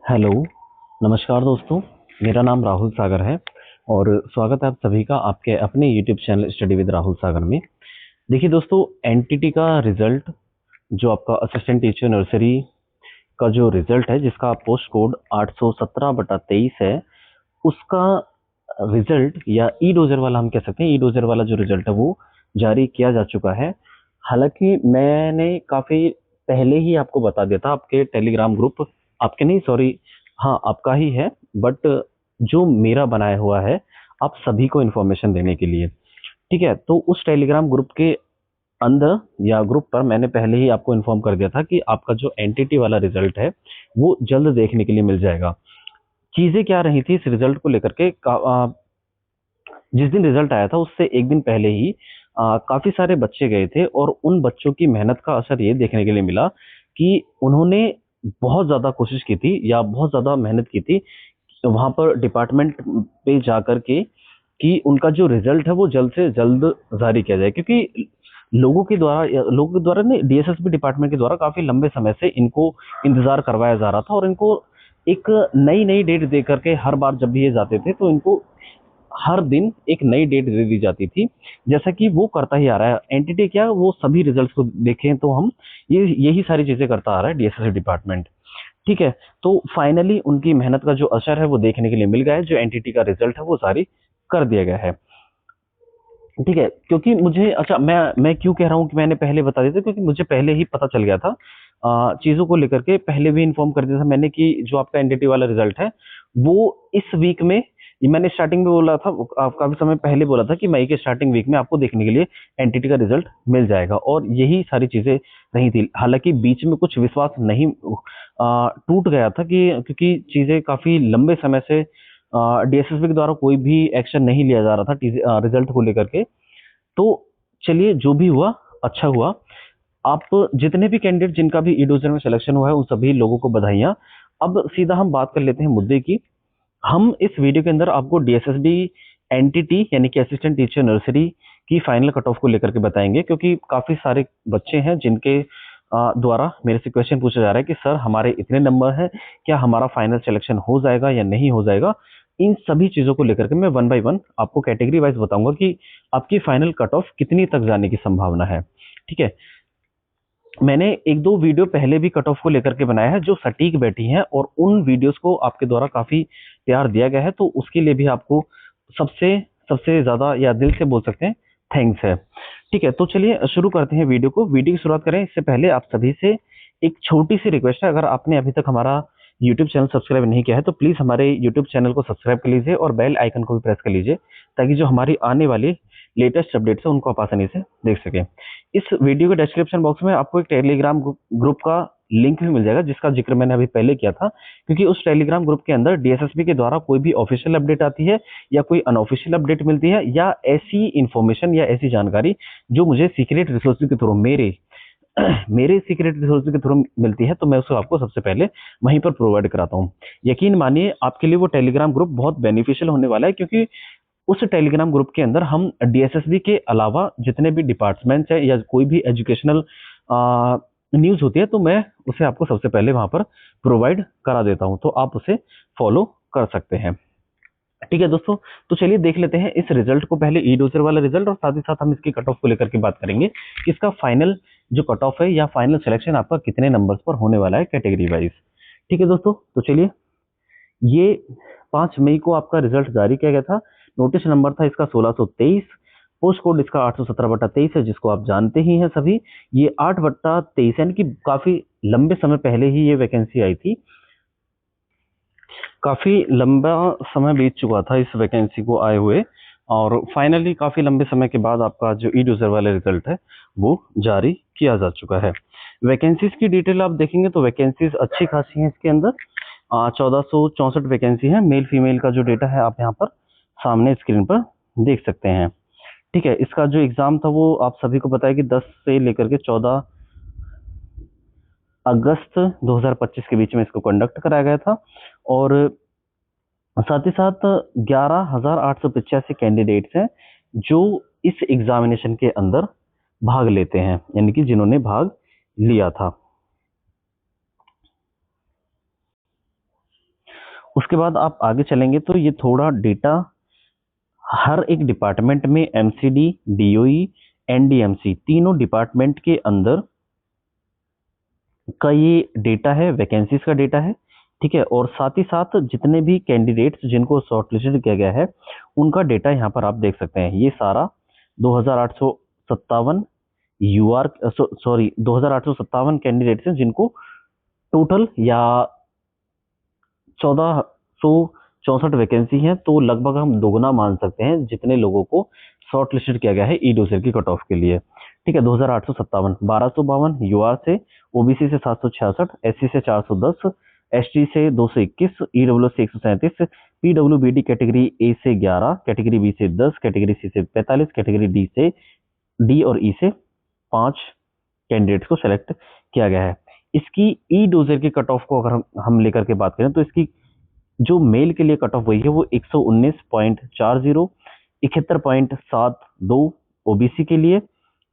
Hello, नमस्कार दोस्तों। मेरा नाम राहुल सागर है और स्वागत है आप सभी का आपके अपने YouTube channel study with Rahul Sagar में। देखिए दोस्तों, एनटीटी का रिजल्ट जो आपका असिस्टेंट टीचर नर्सरी का जो रिजल्ट है, जिसका पोस्ट कोड 817/23 है, उसका रिजल्ट या ई डोजर वाला हम कह सकते हैं, ई डोजर वाला जो रिजल्ट है वो जारी किया जा चुका है। हालांकि मैंने काफ़ी पहले ही आपको बता दिया था, आपके टेलीग्राम ग्रुप, आपके नहीं सॉरी, हाँ आपका ही है, बट जो मेरा बनाया हुआ है आप सभी को इन्फॉर्मेशन देने के लिए। ठीक है, तो उस टेलीग्राम ग्रुप के अंदर या ग्रुप पर मैंने पहले ही आपको इन्फॉर्म कर दिया था कि आपका जो एनटीटी वाला रिजल्ट है वो जल्द देखने के लिए मिल जाएगा। चीजें क्या रही थी इस रिजल्ट को लेकर के, जिस दिन रिजल्ट आया था उससे एक दिन पहले ही काफी सारे बच्चे गए थे और उन बच्चों की मेहनत का असर ये देखने के लिए मिला कि उन्होंने बहुत ज्यादा कोशिश की थी या बहुत ज्यादा मेहनत की थी वहां पर डिपार्टमेंट पे जा कर के कि उनका जो रिजल्ट है वो जल्द से जल्द जारी किया जाए, क्योंकि लोगों के द्वारा नहीं, डीएसएसबी डिपार्टमेंट के द्वारा काफी लंबे समय से इनको इंतजार करवाया जा रहा था और इनको एक नई नई डेट दे करके हर बार जब भी ये जाते थे तो इनको हर दिन एक नई डेट दे दी जाती थी, जैसा कि वो करता ही आ रहा है। एंटिटी क्या, वो सभी रिजल्ट्स को देखें तो हम ये यही सारी चीजें करता आ रहा है डीएसएससी डिपार्टमेंट। ठीक है, तो फाइनली उनकी मेहनत का जो असर है वो देखने के लिए मिल गया है, जो एंटिटी का रिजल्ट है वो जारी कर दिया गया है। ठीक है, क्योंकि मुझे, अच्छा मैं क्यों कह रहा हूँ कि मैंने पहले बता दिया था, क्योंकि मुझे पहले ही पता चल गया था चीजों को लेकर के, पहले भी इन्फॉर्म कर दिया था मैंने कि जो आपका एनडीटी वाला रिजल्ट है वो इस वीक में, ये मैंने स्टार्टिंग में बोला था, काफी समय पहले बोला था कि मई के स्टार्टिंग वीक में आपको देखने के लिए एनटीटी का रिजल्ट मिल जाएगा और यही सारी चीजें रही थी। हालांकि बीच में कुछ विश्वास नहीं टूट गया था कि क्योंकि चीजें काफी लंबे समय से डीएसएसबी के द्वारा कोई भी एक्शन नहीं लिया जा रहा था रिजल्ट को लेकर के। तो चलिए, जो भी हुआ अच्छा हुआ। आप जितने भी कैंडिडेट जिनका भी ईडोजर में सिलेक्शन हुआ है उन सभी लोगों को बधाइयां। अब सीधा हम बात कर लेते हैं मुद्दे की। हम इस वीडियो के अंदर आपको डीएसएसबी एनटीटी यानी कि असिस्टेंट टीचर नर्सरी की फाइनल कट ऑफ को लेकर के बताएंगे, क्योंकि काफी सारे बच्चे हैं जिनके द्वारा मेरे से क्वेश्चन पूछा जा रहा है कि सर हमारे इतने नंबर हैं, क्या हमारा फाइनल सिलेक्शन हो जाएगा या नहीं हो जाएगा। इन सभी चीजों को लेकर के मैं वन बाय वन आपको कैटेगरी वाइज बताऊंगा कि आपकी फाइनल कट ऑफ कितनी तक जाने की संभावना है। ठीक है, मैंने एक दो वीडियो पहले भी कट ऑफ को लेकर के बनाया है जो सटीक बैठी हैं और उन वीडियोस को आपके द्वारा काफी प्यार दिया गया है, तो उसके लिए भी आपको सबसे सबसे ज्यादा या दिल से बोल सकते हैं थैंक्स है। ठीक है, तो चलिए शुरू करते हैं वीडियो को। वीडियो की शुरुआत करें इससे पहले आप सभी से एक छोटी सी रिक्वेस्ट है, अगर आपने अभी तक हमारा यूट्यूब चैनल सब्सक्राइब नहीं किया है तो प्लीज हमारे यूट्यूब चैनल को सब्सक्राइब कर लीजिए और बेल आइकन को भी प्रेस कर लीजिए, ताकि जो हमारी आने वाली लेटेस्ट अपडेट्स है उनको आप आसानी से देख सकें। इस वीडियो के डिस्क्रिप्शन बॉक्स में आपको एक टेलीग्राम ग्रुप का लिंक भी मिल जाएगा, जिसका जिक्र मैंने अभी पहले किया था, क्योंकि उस टेलीग्राम ग्रुप के अंदर डीएसएसबी के द्वारा कोई भी ऑफिशियल अपडेट आती है या कोई अनऑफिशियल अपडेट मिलती है या ऐसी इंफॉर्मेशन या ऐसी जानकारी जो मुझे सीक्रेट रिसोर्सेज के थ्रू मेरे मेरे सीक्रेट रिसोर्सेज के थ्रू मिलती है, तो मैं उसको आपको सबसे पहले वहीं पर प्रोवाइड कराता हूँ। यकीन मानिए आपके लिए वो टेलीग्राम ग्रुप बहुत बेनिफिशियल होने वाला है, क्योंकि उस टेलीग्राम ग्रुप के अंदर हम डीएसएसबी के अलावा जितने भी डिपार्टमेंट्स है या कोई भी एजुकेशनल न्यूज होती है तो मैं उसे आपको सबसे पहले वहां पर प्रोवाइड करा देता हूं, तो आप उसे फॉलो कर सकते हैं। ठीक है दोस्तों, तो चलिए देख लेते हैं इस रिजल्ट को, पहले ई डोजर वाला रिजल्ट, और साथ ही साथ हम इसकी कट ऑफ को लेकर के बात करेंगे कि इसका फाइनल जो कट ऑफ है या फाइनल सिलेक्शन आपका कितने नंबर्स पर होने वाला है कैटेगरी वाइज। ठीक है दोस्तों, तो चलिए, ये 5 मई को आपका रिजल्ट जारी किया गया था। नोटिस नंबर था इसका 1623। पोस्ट कोड इसका 817/23 है, जिसको आप जानते ही हैं सभी। ये 8/23 यानी कि काफी लंबे समय पहले ही ये वैकेंसी आई थी, काफी लंबा समय बीत चुका था इस वैकेंसी को आए हुए, और फाइनली काफी लंबे समय के बाद आपका जो ई डोजर वाला रिजल्ट है वो जारी किया जा चुका है। वैकेंसीज की डिटेल आप देखेंगे तो वैकेंसीज अच्छी खासी हैं इसके अंदर। 1464 वैकेंसी है। मेल फीमेल का जो डेटा है आप यहाँ पर सामने स्क्रीन पर देख सकते हैं। ठीक है, इसका जो एग्जाम था वो आप सभी को पता है कि 10 से लेकर के 14 अगस्त 2025 के बीच में इसको कंडक्ट कराया गया था, और साथ ही साथ 11,885 कैंडिडेट्स हैं जो इस एग्जामिनेशन के अंदर भाग लेते हैं, यानी कि जिन्होंने भाग लिया था। उसके बाद आप आगे चलेंगे तो ये थोड़ा डेटा हर एक डिपार्टमेंट में एमसीडी, डीओई, एनडीएमसी तीनों डिपार्टमेंट के अंदर का ये डेटा है, वैकेंसीज का डेटा है। ठीक है, और साथ ही साथ जितने भी कैंडिडेट्स जिनको शॉर्टलिस्टेड किया गया है उनका डेटा यहाँ पर आप देख सकते हैं। ये सारा 2857 यूआर सॉरी 2857 कैंडिडेट्स हैं जिनको टोटल या 1464 वैकेंसी है, तो लगभग हम दोगुना मान सकते हैं जितने लोगों को शॉर्ट लिस्टेड किया गया है ई डोसियर की कट ऑफ के लिए। ठीक है, 2857, 1252 यूआर से, ओबीसी से 766, एससी से 410, एसटी से 221, ईडब्ल्यू से 137, पीडब्ल्यूबीडी कैटेगरी ए से 11, कैटेगरी बी से 10, कैटेगरी सी से 45, कैटेगरी डी और ई से 5 कैंडिडेट्स को सेलेक्ट किया गया है। इसकी ई डोजर की कट ऑफ को अगर हम लेकर के बात करें तो इसकी जो मेल के लिए कट ऑफ हुई है वो 119.40, 71.72 ओबीसी के लिए,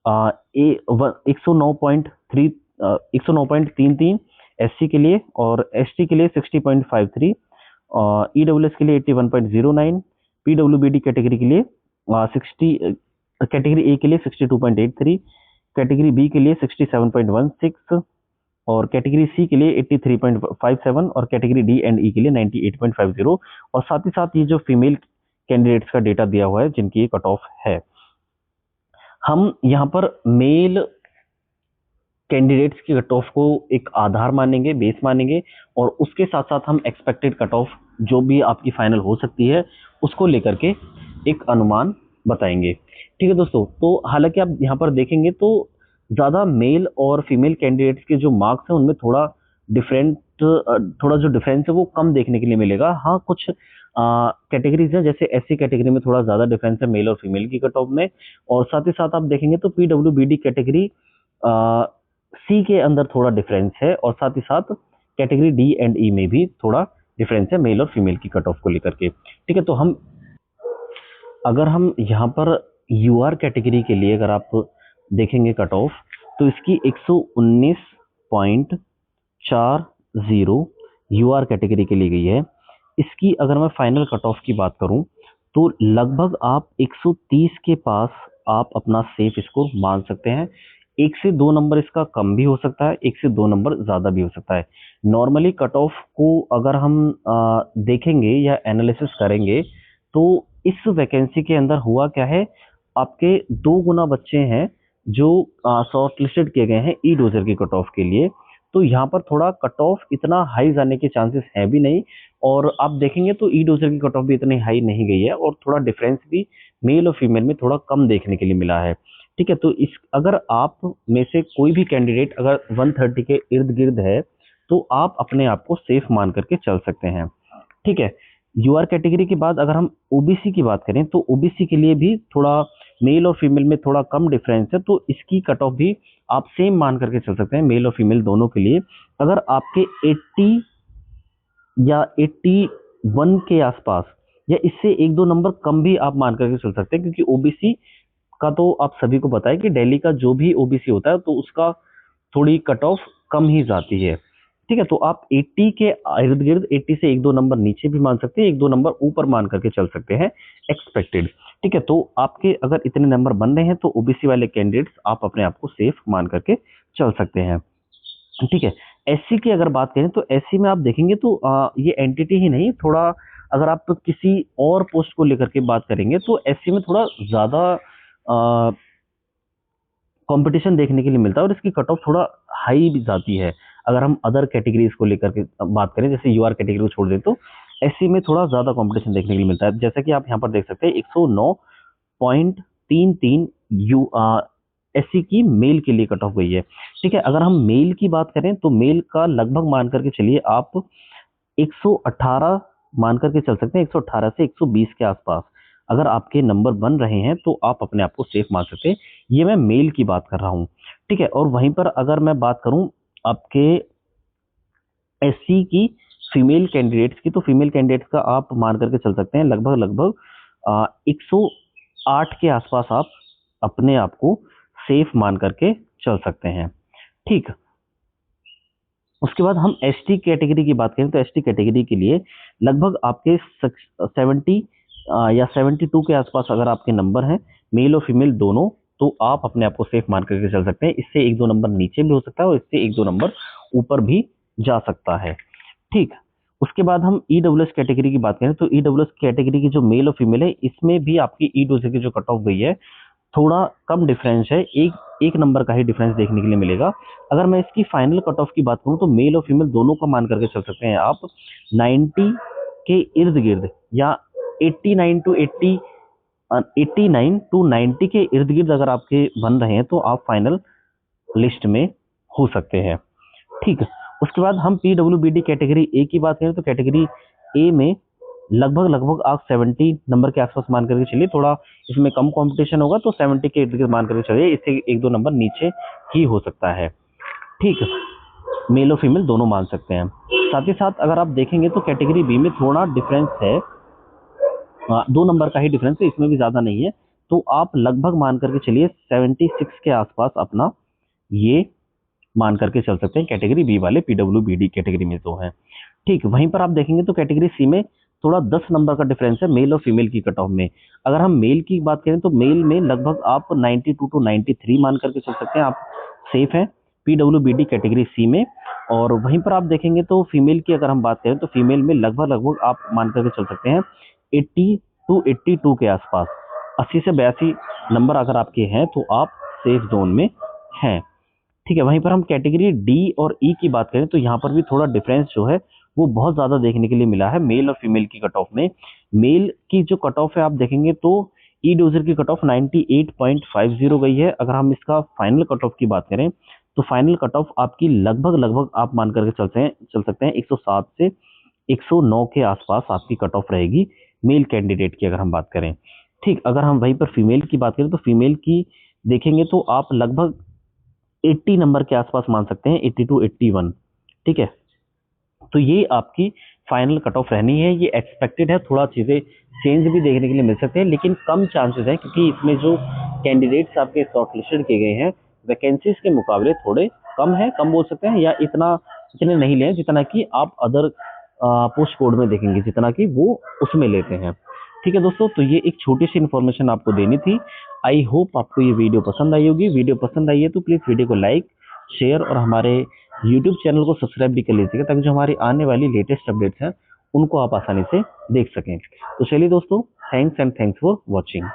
109.3 109.33 एससी के लिए, और एसटी के लिए 60.53, ईडब्ल्यूएस के लिए 81.09, पीडब्ल्यूबीडी कैटेगरी के लिए 60, कैटेगरी ए के लिए 62.83, कैटेगरी बी के लिए 67.16, और कैटेगरी सी के लिए 83.57, और कैटेगरी डी एंड ई के लिए 98.50। और साथ ही साथ ये जो फीमेल कैंडिडेट्स का डेटा दिया हुआ है जिनकी ये कट ऑफ है। हम यहाँ पर मेल कैंडिडेट्स की कट ऑफ को एक आधार मानेंगे, बेस मानेंगे, और उसके साथ साथ हम एक्सपेक्टेड कट ऑफ जो भी आपकी फाइनल हो सकती है उसको लेकर के एक अनुमान बताएंगे। ठीक है दोस्तों, तो हालांकि आप यहाँ पर देखेंगे तो ज़्यादा मेल और फीमेल कैंडिडेट्स के जो मार्क्स हैं उनमें थोड़ा डिफरेंट, थोड़ा जो डिफरेंस है वो कम देखने के लिए मिलेगा। हाँ, कुछ कैटेगरीज हैं, जैसे एससी कैटेगरी में थोड़ा ज़्यादा डिफरेंस है मेल और फीमेल की कट ऑफ में, और साथ ही साथ आप देखेंगे तो पीडब्ल्यूबीडी कैटेगरी सी के अंदर थोड़ा डिफरेंस है, और साथ ही साथ कैटेगरी डी एंड ई में भी थोड़ा डिफरेंस है मेल और फीमेल की कट ऑफ को लेकर के। ठीक है, तो अगर हम यहाँ पर यूआर कैटेगरी के लिए अगर आप देखेंगे कट ऑफ, तो इसकी 119.40 यूआर कैटेगरी के लिए गई है। इसकी अगर मैं फाइनल कट ऑफ की बात करूं तो लगभग आप 130 के पास आप अपना सेफ स्कोर मान सकते हैं। 1 से 2 नंबर इसका कम भी हो सकता है, 1 से 2 नंबर ज़्यादा भी हो सकता है। नॉर्मली कट ऑफ को अगर हम देखेंगे या एनालिसिस करेंगे तो इस वैकेंसी के अंदर हुआ क्या है, आपके 2 गुना बच्चे हैं जो शॉर्ट लिस्टेड किए गए हैं ई डोजर की कट ऑफ के लिए। तो यहाँ पर थोड़ा कट ऑफ इतना हाई जाने के चांसेस है भी नहीं, और आप देखेंगे तो ई डोजर की कट ऑफ भी इतनी हाई नहीं गई है, और थोड़ा डिफरेंस भी मेल और फीमेल में थोड़ा कम देखने के लिए मिला है। ठीक है, तो इस अगर आप में से कोई भी कैंडिडेट अगर 130 के इर्द गिर्द है तो आप अपने आप को सेफ मान करके चल सकते हैं। ठीक है, यूआर कैटेगरी के बाद अगर हम ओबीसी की बात करें तो ओबीसी के लिए भी थोड़ा मेल और फीमेल में थोड़ा कम डिफरेंस है, तो इसकी कट ऑफ भी आप सेम मान करके चल सकते हैं मेल और फीमेल दोनों के लिए। अगर आपके 80 या 81 के आसपास या इससे 1-2 नंबर कम भी आप मान करके चल सकते हैं, क्योंकि ओबीसी का तो आप सभी को पता है कि दिल्ली का जो भी ओबीसी होता है तो उसका थोड़ी कट ऑफ कम ही जाती है। ठीक है, तो आप 80 के इर्द गिर्द, 80 से 1-2 नंबर नीचे भी मान सकते हैं, 1-2 नंबर ऊपर मान करके चल सकते हैं एक्सपेक्टेड। ठीक है, तो आपके अगर इतने नंबर बन रहे हैं तो ओबीसी वाले कैंडिडेट्स आप अपने आप को सेफ मान करके चल सकते हैं। ठीक है, एससी की अगर बात करें तो एससी में आप देखेंगे तो ये एंटिटी ही नहीं, थोड़ा अगर आप किसी और पोस्ट को लेकर के बात करेंगे तो एससी में थोड़ा ज्यादा कंपटीशन देखने के लिए मिलता है, और इसकी कट ऑफ थोड़ा हाई भी जाती है। अगर हम अदर कैटेगरीज को लेकर के बात करें, जैसे यूआर कैटेगरी को छोड़ दें, तो एससी में थोड़ा ज्यादा कंपटीशन देखने के लिए मिलता है। जैसा कि आप यहाँ पर देख सकते हैं 109.33 यू एससी की मेल के लिए कट ऑफ गई है। ठीक है, अगर हम मेल की बात करें तो मेल का लगभग मान करके चलिए आप 118 मान करके चल सकते हैं, 118 से 120 के आसपास अगर आपके नंबर बन रहे हैं तो आप अपने आप को सेफ मान सकते हैं। ये मैं मेल की बात कर रहा हूँ। ठीक है, और वहीं पर अगर मैं बात करूं आपके एससी की फीमेल कैंडिडेट्स की, तो फीमेल कैंडिडेट्स का आप मान करके चल सकते हैं लगभग 108 के आसपास आप अपने आप को सेफ मान करके चल सकते हैं। ठीक, उसके बाद हम एसटी कैटेगरी की बात करें तो एसटी कैटेगरी के लिए लगभग आपके 70 या 72 के आसपास अगर आपके नंबर हैं, मेल और फीमेल दोनों, तो आप अपने आप को सेफ मान करके चल सकते हैं। इससे एक दो नंबर नीचे भी हो सकता है और इससे एक दो नंबर ऊपर भी जा सकता है। ठीक। उसके बाद हम ईडब्ल्यूएस कैटेगरी की बात करें तो ईडब्ल्यूएस कैटेगरी की जो मेल और फीमेल है, इसमें भी आपकी ईडब्ल्यूएस की जो कट ऑफ गई है, थोड़ा कम डिफरेंस है, एक एक नंबर का ही डिफरेंस देखने के लिए मिलेगा। अगर मैं इसकी फाइनल कट ऑफ की बात करूं तो मेल और फीमेल दोनों का मान करके चल सकते हैं आप 90 के इर्द गिर्द, या 89 टू 80, 89 टू 90 के इर्द गिर्द अगर आपके बन रहे हैं तो आप फाइनल लिस्ट में हो सकते हैं। ठीक है। उसके बाद हम पीडब्ल्यूबीडी कैटेगरी ए की बात करें तो कैटेगरी ए में लगभग लगभग आप 70 नंबर के आसपास मान करके चलिए, थोड़ा इसमें कम कंपटीशन होगा तो 70 के इर्द गिर्द मान करके चलिए, इससे एक दो नंबर नीचे ही हो सकता है। ठीक है। मेल और फीमेल दोनों मान सकते हैं। साथ ही साथ अगर आप देखेंगे तो कैटेगरी बी में थोड़ा डिफरेंस है, 2 नंबर का ही डिफरेंस है, इसमें भी ज्यादा नहीं है। तो आप लगभग मान करके चलिए 76 के आसपास अपना ये मान करके चल सकते हैं कैटेगरी बी वाले पीडब्ल्यूबीडी कैटेगरी में तो है। ठीक। वहीं पर आप देखेंगे तो कैटेगरी सी में थोड़ा 10 नंबर का डिफरेंस है मेल और फीमेल की कट ऑफ में। अगर हम मेल की बात करें तो मेल में लगभग आप 92 टू 93 मान करके चल सकते हैं, आप सेफ हैं पीडब्ल्यूबीडी कैटेगरी सी में। और वहीं पर आप देखेंगे तो फीमेल की अगर हम बात करें तो फीमेल में लगभग लगभग आप मान करके चल सकते हैं 80 टू 82 के आसपास, 80 से 82 नंबर अगर आपके हैं तो आप सेफ जोन में हैं। ठीक है। वहीं पर हम कैटेगरी डी और ई की बात करें तो यहाँ पर भी थोड़ा डिफरेंस जो है वो बहुत ज्यादा देखने के लिए मिला है मेल और फीमेल की कट ऑफ में। मेल की जो कट ऑफ है आप देखेंगे तो ई डोजर की कट ऑफ 98.50 गई है। अगर हम इसका फाइनल कट ऑफ की बात करें तो फाइनल कट ऑफ आपकी लगभग लगभग आप मान करके चल सकते हैं 107 से 109 के आसपास आपकी कट ऑफ रहेगी मेल कैंडिडेट की अगर हम बात करें। ठीक। अगर हम वहीं पर फीमेल की बात करें तो फीमेल की देखेंगे तो आप लगभग 80 नंबर के आसपास मान सकते हैं, 80 टू 81। ठीक है। तो ये आपकी फाइनल कट ऑफ रहनी है, ये एक्सपेक्टेड है, थोड़ा चीजें चेंज भी देखने के लिए मिल सकते हैं लेकिन कम चांसेस हैं क्योंकि इसमें जो कैंडिडेट्स आपके शॉर्टलिस्टेड किए गए हैं वैकेंसीज के मुकाबले थोड़े कम है, कम बोल सकते हैं, या इतने नहीं लें जितना कि आप अदर पोस्ट कोड में देखेंगे जितना कि वो उसमें लेते हैं। ठीक है दोस्तों, तो ये एक छोटी सी इन्फॉर्मेशन आपको देनी थी। आई होप आपको ये वीडियो पसंद आई होगी। वीडियो पसंद आई है तो प्लीज वीडियो को लाइक, शेयर और हमारे यूट्यूब चैनल को सब्सक्राइब भी कर लीजिएगा ताकि जो हमारी आने वाली लेटेस्ट अपडेट्स हैं उनको आप आसानी से देख सकें। तो चलिए दोस्तों, thanks and thanks for watching.